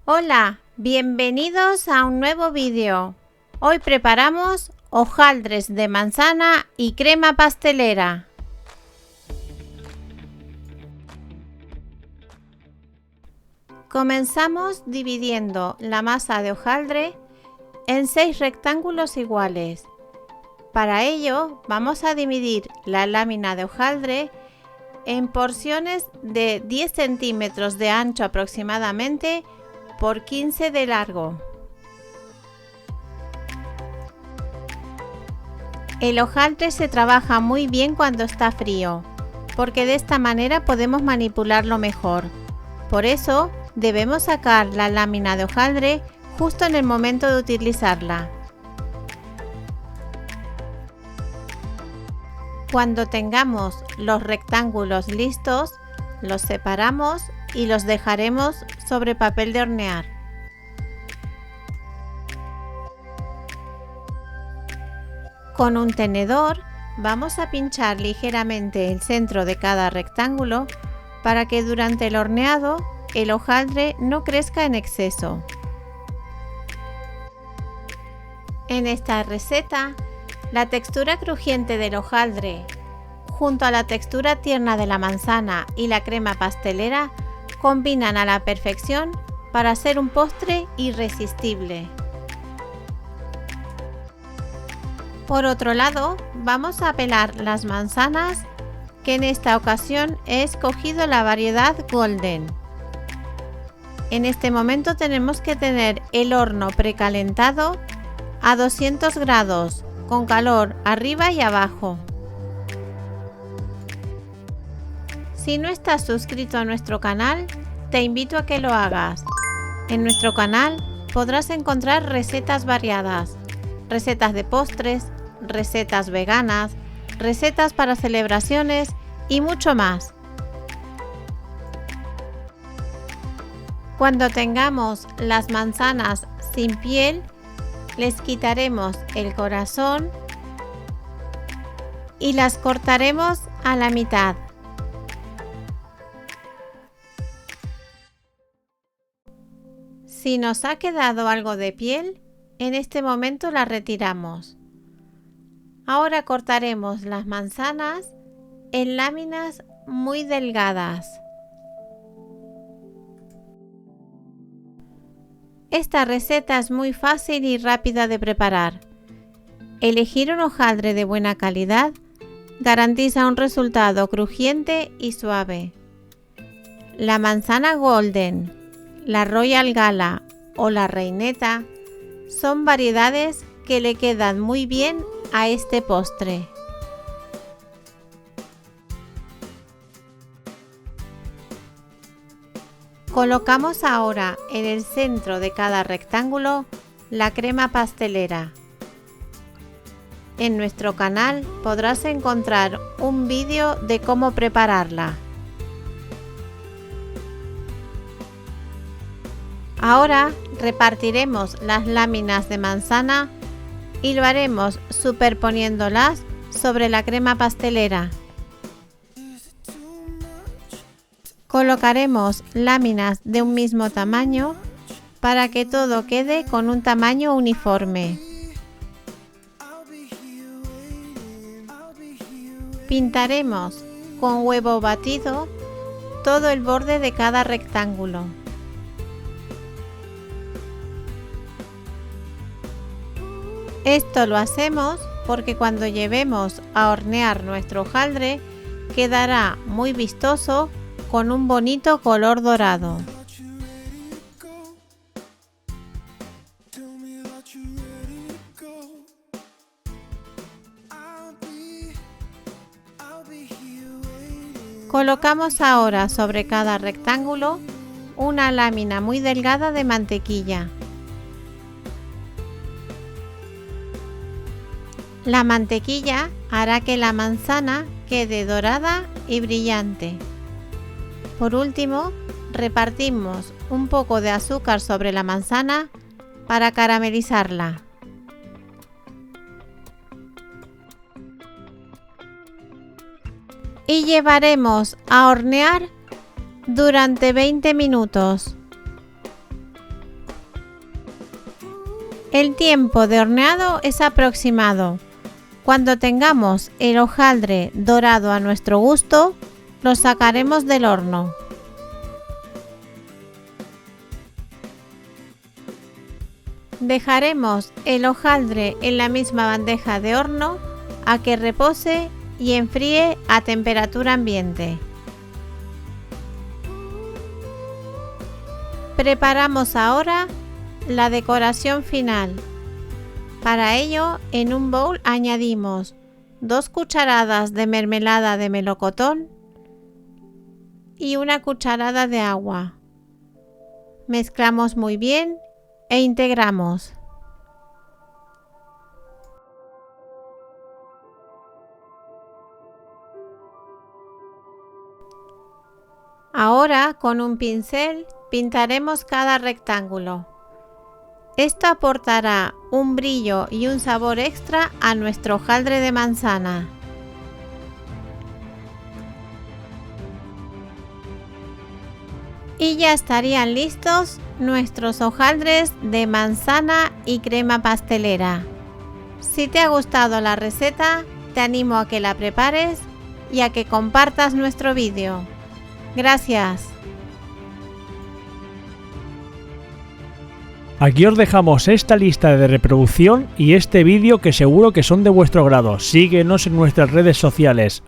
Hola, bienvenidos a un nuevo vídeo. Hoy preparamos hojaldres de manzana y crema pastelera. Comenzamos dividiendo la masa de hojaldre en 6 rectángulos iguales. Para ello vamos a dividir la lámina de hojaldre en porciones de 10 centímetros de ancho aproximadamente por 15 de largo. El hojaldre se trabaja muy bien cuando está frío, porque de esta manera podemos manipularlo mejor. Por eso debemos sacar la lámina de hojaldre justo en el momento de utilizarla. Cuando tengamos los rectángulos listos, los separamos y los dejaremos sobre papel de hornear. Con un tenedor vamos a pinchar ligeramente el centro de cada rectángulo para que durante el horneado el hojaldre no crezca en exceso. En esta receta, la textura crujiente del hojaldre junto a la textura tierna de la manzana y la crema pastelera combinan a la perfección para hacer un postre irresistible. Por otro lado, vamos a pelar las manzanas, que en esta ocasión he escogido la variedad Golden. En este momento tenemos que tener el horno precalentado a 200 grados, con calor arriba y abajo. Si no estás suscrito a nuestro canal, te invito a que lo hagas. En nuestro canal podrás encontrar recetas variadas, recetas de postres, recetas veganas, recetas para celebraciones y mucho más. Cuando tengamos las manzanas sin piel, les quitaremos el corazón y las cortaremos a la mitad. Si nos ha quedado algo de piel, en este momento la retiramos. Ahora cortaremos las manzanas en láminas muy delgadas. Esta receta es muy fácil y rápida de preparar. Elegir un hojaldre de buena calidad garantiza un resultado crujiente y suave. La manzana Golden, la Royal Gala o la Reineta son variedades que le quedan muy bien a este postre. Colocamos ahora en el centro de cada rectángulo la crema pastelera. En nuestro canal podrás encontrar un vídeo de cómo prepararla. Ahora repartiremos las láminas de manzana y lo haremos superponiéndolas sobre la crema pastelera. Colocaremos láminas de un mismo tamaño para que todo quede con un tamaño uniforme. Pintaremos con huevo batido todo el borde de cada rectángulo. Esto lo hacemos porque cuando llevemos a hornear nuestro hojaldre quedará muy vistoso con un bonito color dorado. Colocamos ahora sobre cada rectángulo una lámina muy delgada de mantequilla. La mantequilla hará que la manzana quede dorada y brillante. Por último, repartimos un poco de azúcar sobre la manzana para caramelizarla. Y llevaremos a hornear durante 20 minutos. El tiempo de horneado es aproximado. Cuando tengamos el hojaldre dorado a nuestro gusto, lo sacaremos del horno. Dejaremos el hojaldre en la misma bandeja de horno a que repose y enfríe a temperatura ambiente. Preparamos ahora la decoración final. Para ello, en un bowl añadimos 2 cucharadas de mermelada de melocotón y 1 cucharada de agua. Mezclamos muy bien e integramos. Ahora, con un pincel, pintaremos cada rectángulo. Esto aportará un brillo y un sabor extra a nuestro hojaldre de manzana. Y ya estarían listos nuestros hojaldres de manzana y crema pastelera. Si te ha gustado la receta, te animo a que la prepares y a que compartas nuestro vídeo. Gracias. Aquí os dejamos esta lista de reproducción y este vídeo que seguro que son de vuestro agrado. Síguenos en nuestras redes sociales.